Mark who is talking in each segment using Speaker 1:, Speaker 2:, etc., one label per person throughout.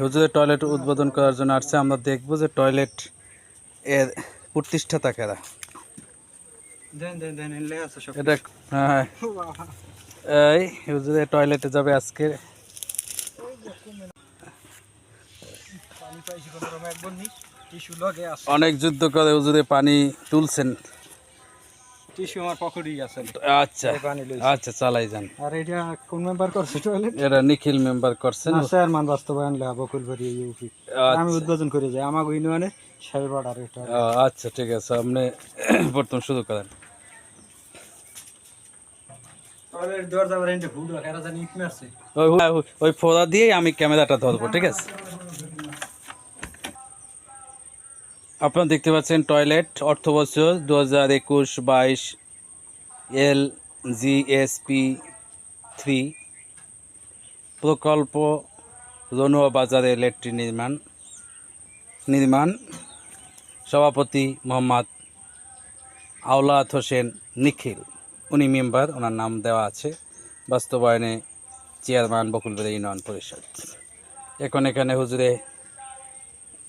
Speaker 1: হুজুরের টয়লেট উদ্বোধন করার জন্য আসছে। আমরা দেখবো যে টয়লেট এর প্রতিষ্ঠাতা কারা। এটা হ্যাঁ, এই হুজুরের টয়লেটে যাবে আজকে। অনেক যুদ্ধ করে হুজুরে পানি তুলছেন। আচ্ছা আচ্ছা, চালাই যান।
Speaker 2: আর এটা কোন মেম্বার করছে টয়লেট?
Speaker 1: এটা নিখিল মেম্বার করছেন।
Speaker 2: চেয়ারম্যান বাস্তবায়ন বকুলবাড়ি ইউপি। আমি উদ্বোধন করে যাই আমাকে ইউনিয়নে সাহেবাড়ার এটা।
Speaker 1: আচ্ছা ঠিক আছে, আপনি প্রথম শুরু করেন। ওই ফোড়া দিয়েই আমি ক্যামেরাটা ধরবো, ঠিক আছে? আপনারা দেখতে পাচ্ছেন টয়লেট অর্থবছর 2021-22 LGSP 3 প্রকল্প রনুয়া বাজারে ল্যাট্রিন নির্মাণ সভাপতি মোহাম্মদ আওলাদ হোসেন নিখিল, উনি মেম্বার, ওনার নাম দেওয়া আছে। বাস্তবায়নে চেয়ারম্যান বকুলবাড়ি ইউনিয়ন পরিষদ। এখন এখানে হুজুরে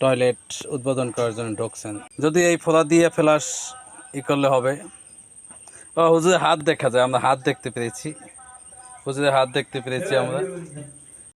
Speaker 1: টয়লেট উদ্বোধন করার জন্য ঢুকছেন। যদি এই ফোড়া দিয়ে ফ্লাশ করলে হবে। হুজুরের হাত দেখা যায়, আমরা হাত দেখতে পেরেছি, হুজুরের হাত দেখতে পেরেছি আমরা।